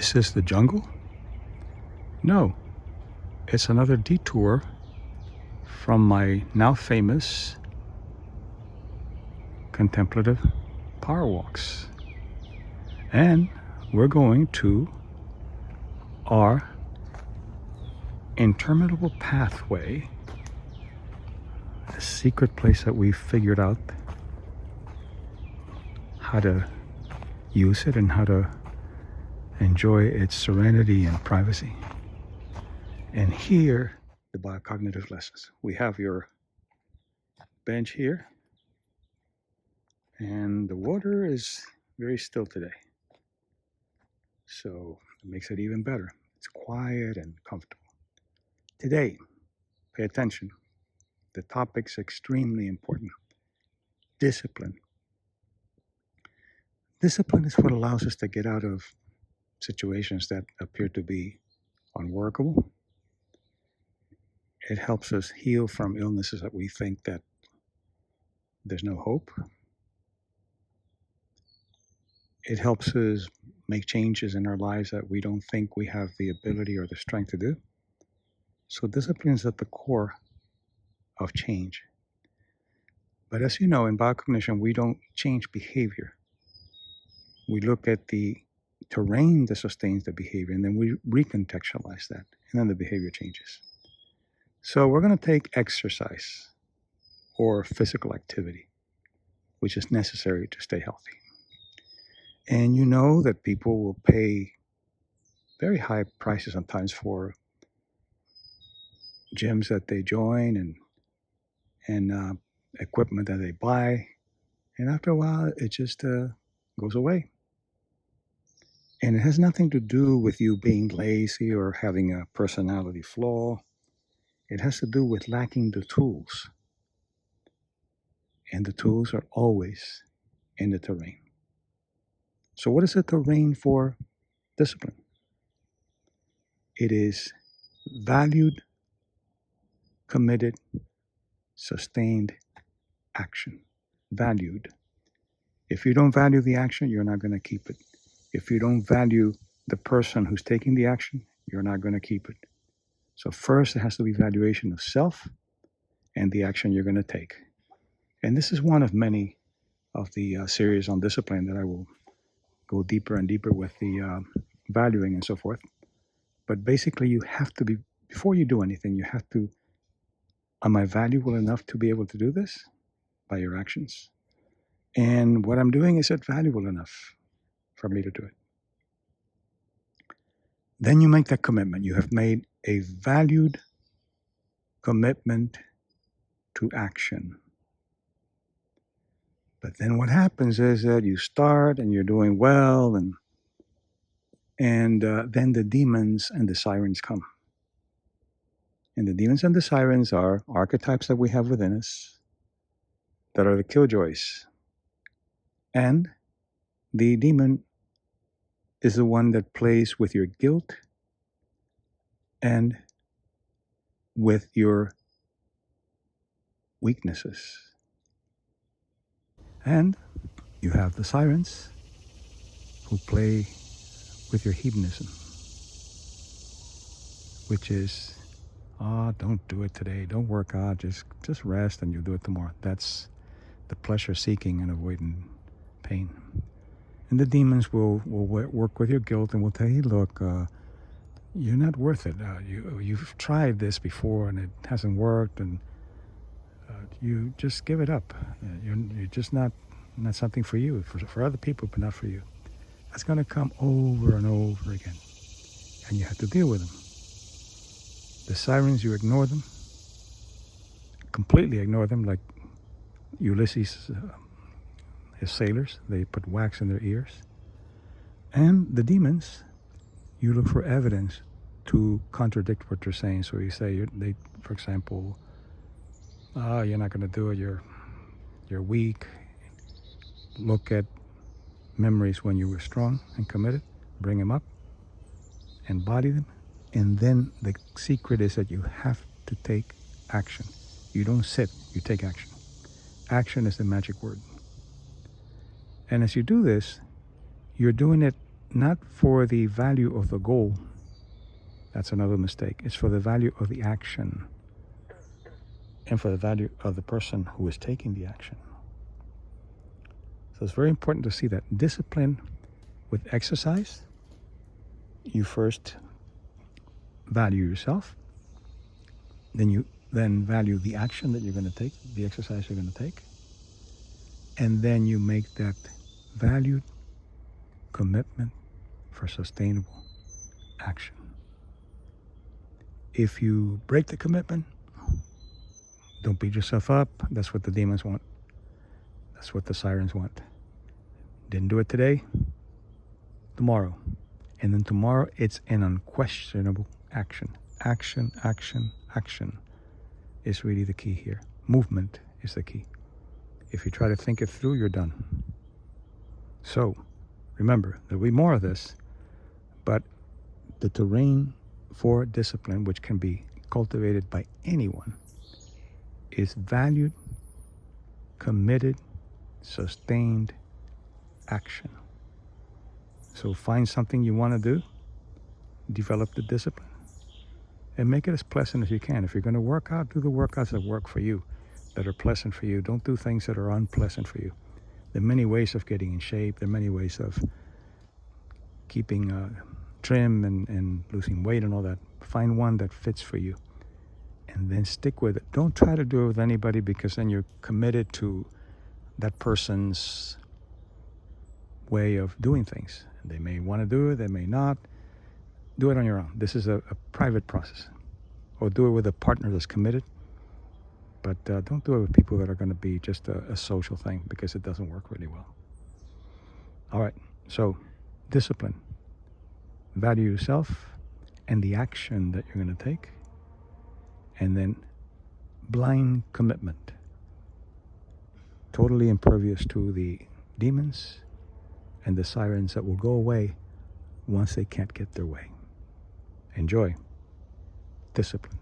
Is this the jungle? No, it's another detour from my now famous contemplative power walks. And we're going to our interminable pathway, a secret place that we figured out how to use it and how to enjoy its serenity and privacy. And here, the biocognitive lessons. We have your bench here, and the water is very still today. So it makes it even better. It's quiet and comfortable. Today, pay attention. The topic's extremely important. Discipline. Discipline is what allows us to get out of situations that appear to be unworkable. It helps us heal from illnesses that we think that there's no hope. It helps us make changes in our lives that we don't think we have the ability or the strength to do. So discipline is at the core of change. But as you know, in biocognition, we don't change behavior. We look at the terrain that sustains the behavior, and then we recontextualize that, and then the behavior changes. So we're going to take exercise or physical activity, which is necessary to stay healthy. And you know that people will pay very high prices sometimes for gyms that they join and equipment that they buy. And after a while, it just goes away. And it has nothing to do with you being lazy or having a personality flaw. It has to do with lacking the tools. And the tools are always in the terrain. So what is the terrain for discipline? It is valued, committed, sustained action. Valued. If you don't value the action, you're not going to keep it. If you don't value the person who's taking the action, you're not going to keep it. So first, it has to be valuation of self and the action you're going to take. And this is one of many of the series on discipline that I will go deeper and deeper with the valuing and so forth. But basically, you have to be, before you do anything, you have to, am I valuable enough to be able to do this? By your actions. And what I'm doing, is it valuable enough for me to do it? Then you make that commitment. You have made a valued commitment to action. But then what happens is that you start and you're doing well, and then the demons and the sirens come. And the demons and the sirens are archetypes that we have within us that are the killjoys. And the demon is the one that plays with your guilt and with your weaknesses. And you have the sirens who play with your hedonism, which is, don't do it today, don't work out, just rest and you'll do it tomorrow. That's the pleasure seeking and avoiding pain. And the demons will work with your guilt and will tell you, look, you're not worth it. You've tried this before and it hasn't worked, and you just give it up. You're just not something for you, for other people, but not for you. That's going to come over and over again, and you have to deal with them. The sirens, you ignore them, completely ignore them, like Ulysses, his sailors. They put wax in their ears. And the demons, you look for evidence to contradict what they're saying. So you say, for example, you're not going to do it, you're weak. Look at memories when you were strong and committed, bring them up, embody them, and then the secret is that you have to take action. You don't sit, you take action. Action is the magic word. And as you do this, you're doing it not for the value of the goal. That's another mistake. It's for the value of the action and for the value of the person who is taking the action. So it's very important to see that discipline with exercise, you first value yourself, then you value the action that you're going to take, the exercise you're going to take, and then you make that valued commitment for sustainable action. If you break the commitment, don't beat yourself up. That's what the demons want. That's what the sirens want. Didn't do it today, tomorrow. And then tomorrow, it's an unquestionable action. Action, action, action is really the key here. Movement is the key. If you try to think it through, you're done. So, remember, there'll be more of this, but the terrain for discipline, which can be cultivated by anyone, is valued, committed, sustained action. So find something you want to do, develop the discipline, and make it as pleasant as you can. If you're going to work out, do the workouts that work for you, that are pleasant for you. Don't do things that are unpleasant for you. There are many ways of getting in shape. There are many ways of keeping trim and losing weight and all that. Find one that fits for you and then stick with it. Don't try to do it with anybody, because then you're committed to that person's way of doing things. They may want to do it, they may not. Do it on your own. This is a private process. Or do it with a partner that's committed. But don't do it with people that are going to be just a social thing, because it doesn't work really well. All right, so discipline. Value yourself and the action that you're going to take. And then blind commitment. Totally impervious to the demons and the sirens that will go away once they can't get their way. Enjoy. Discipline.